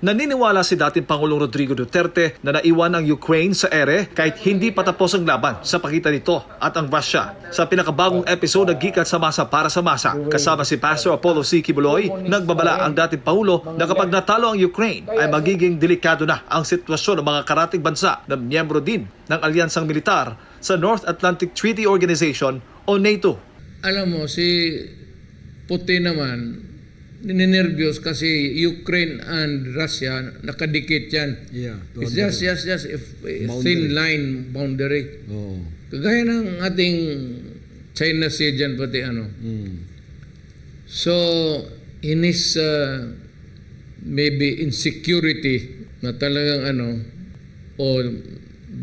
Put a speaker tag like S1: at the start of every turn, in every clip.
S1: Naniniwala si dating Pangulong Rodrigo Duterte na naiwan ang Ukraine sa ere kahit hindi pa tapos ang laban sa pagitan nito at ang Russia. Sa pinakabagong episode ng Gikat sa Masa para sa Masa, kasama si Pastor Apollo C. Kibuloy, nagbabala ang dating Pangulo na kapag natalo ang Ukraine ay magiging delikado na ang sitwasyon ng mga karating bansa na miyembro din ng alyansang militar sa North Atlantic Treaty Organization o NATO.
S2: Alam mo, si Putin naman, ninenervyos kasi Ukraine and Russia nakadikit yan.
S3: Yeah,
S2: it's just a thin line boundary.
S3: Oh.
S2: Kagaya ng ating China Sea dyan, pati ano. So, in his maybe insecurity na talagang ano, or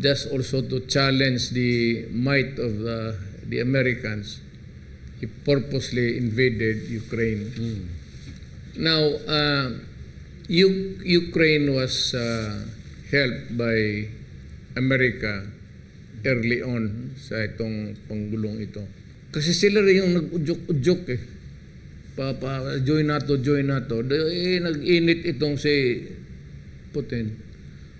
S2: just also to challenge the might of the Americans, he purposely invaded Ukraine. Now, Ukraine was helped by America early on sa itong panggulong ito. Kasi sila rin yung nag-udyok eh. Join NATO. Nag-init itong si Putin.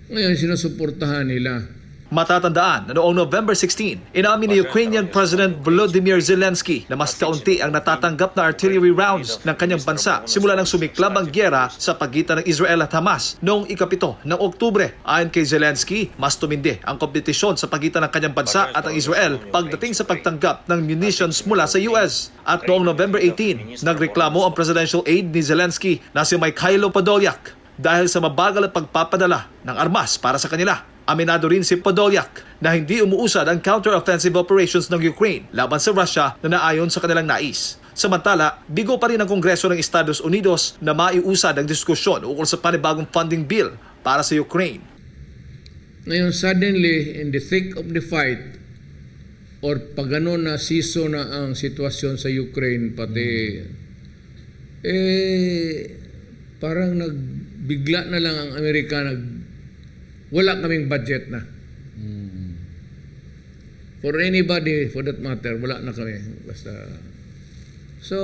S2: Ngayon, sinusuportahan nila.
S1: Matatandaan na noong November 16, inamin ni Ukrainian President Volodymyr Zelensky na mas kaunti ang natatanggap na artillery rounds ng kanyang bansa simula nang sumiklab ang gyera sa pagitan ng Israel at Hamas noong ika-7 ng Oktubre. Ayon kay Zelensky, mas tumindi ang kompetisyon sa pagitan ng kanyang bansa at ang Israel pagdating sa pagtanggap ng munitions mula sa US. At noong November 18, nagreklamo ang presidential aide ni Zelensky na si Mikhailo Podolyak dahil sa mabagal at pagpapadala ng armas para sa kanila. Aminado rin si Podolyak na hindi umuusad ang counter-offensive operations ng Ukraine laban sa Russia na naayon sa kanilang nais. Samantala, bigo pa rin ang Kongreso ng Estados Unidos na maiusad ang diskusyon ukol sa panibagong funding bill para sa Ukraine.
S2: Ngayon, suddenly, in the thick of the fight, or pag ano na season na ang sitwasyon sa Ukraine, pati, parang nagbigla na lang ang Amerika, wala kaming budget na. For anybody, for that matter, wala na kami. Basta. So,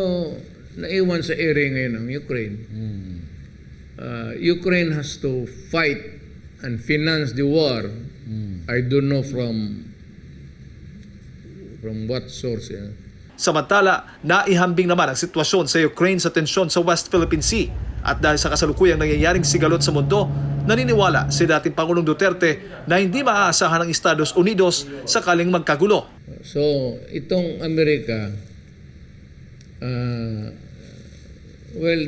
S2: naiwan sa ere ngayon ang Ukraine. Ukraine has to fight and finance the war. I don't know from what source. Yeah.
S1: Samantala, naihambing naman ang sitwasyon sa Ukraine sa tensyon sa West Philippine Sea. At dahil sa kasalukuyang nangyayaring sigalot sa mundo, naniniwala si dating Pangulong Duterte na hindi maaasahan ng Estados Unidos sakaling magkagulo.
S2: So, itong Amerika, well,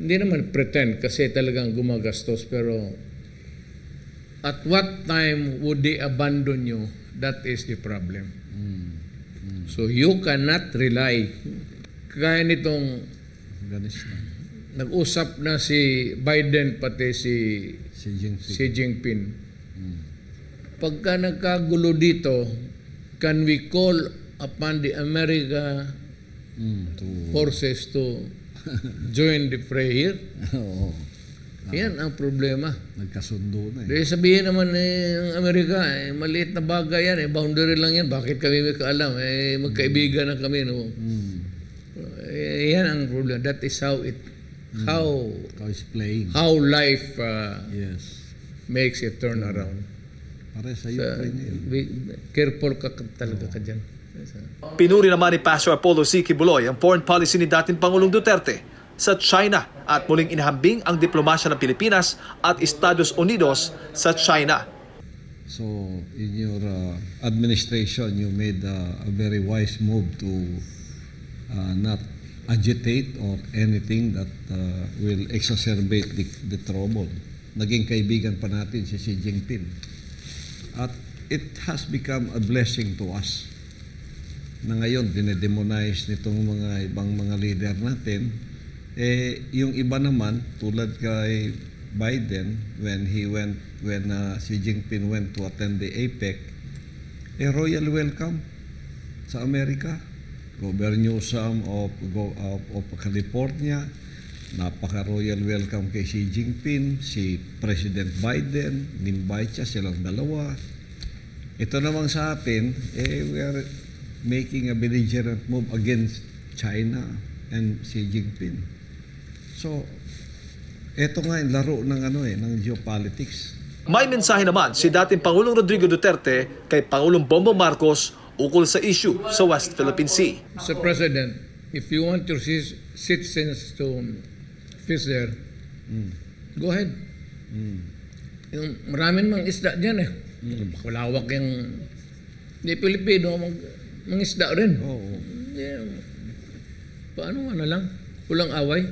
S2: hindi naman pretend kasi talagang gumagastos, pero at what time would they abandon you? That is the problem. So, you cannot rely. Kaya nitong nag-usap na si Biden pati si Xi Jinping. Pagka nagkagulo dito, can we call upon the America forces to join the fray here? Yan ang problema.
S3: Nagkasundo na
S2: Dahil sabihin naman ng Amerika, maliit na bagay yan, boundary lang yan, bakit kami may kaalam? Magkaibigan na kami. No? Yan ang problem. That is how
S3: it's playing.
S2: How life
S3: Yes.
S2: makes it turn around.
S3: Para sa Ukraine
S2: Careful ka talaga ka dyan.
S1: Pinuri naman ni Pastor Apollo C. Kibuloy ang foreign policy ni dating Pangulong Duterte sa China at muling inihambing ang diplomasya ng Pilipinas at Estados Unidos sa China.
S3: So, in your administration, you made a very wise move to not agitate or anything that will exacerbate the trouble. Naging kaibigan pa natin si Xi Jinping. At it has become a blessing to us na ngayon dinedemonize nitong mga ibang mga leader natin. Yung iba naman, tulad kay Biden, when Xi Jinping went to attend the APEC, royal welcome sa Amerika. Governor Newsom of California, napaka-royal welcome kay Xi Jinping, si President Biden, ni-invite siya silang dalawa. Ito namang sa atin, we are making a belligerent move against China and Xi Jinping. So, ito nga yung laro ng ng geopolitics.
S1: May mensahe naman si dating Pangulong Rodrigo Duterte kay Pangulong Bongbong Marcos ukol sa issue sa West Philippine Sea.
S2: Mr. President, if you want your citizens to fish there, go ahead. Yung maraming mga isda dyan eh. Malawak yung hindi Pilipino, mga isda rin.
S3: Oo.
S2: Yeah. Paano lang? Walang away.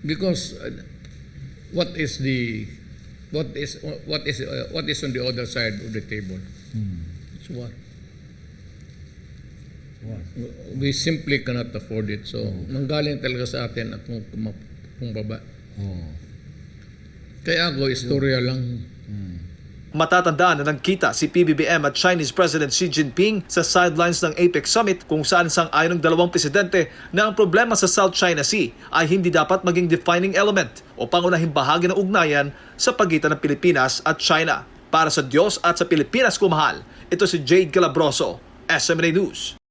S2: Because what is on the other side of the table? It's what? We simply cannot afford it. So, manggaling talaga sa atin at kung baba.
S3: Oh.
S2: Kaya ako, istorya lang.
S1: Matatandaan na nagkita si PBBM at Chinese President Xi Jinping sa sidelines ng APEC Summit kung saan sang-ayon ng dalawang presidente na ang problema sa South China Sea ay hindi dapat maging defining element o pangunahing bahagi ng ugnayan sa pagitan ng Pilipinas at China. Para sa Diyos at sa Pilipinas kumahal, ito si Jade Calabroso, SMNA News.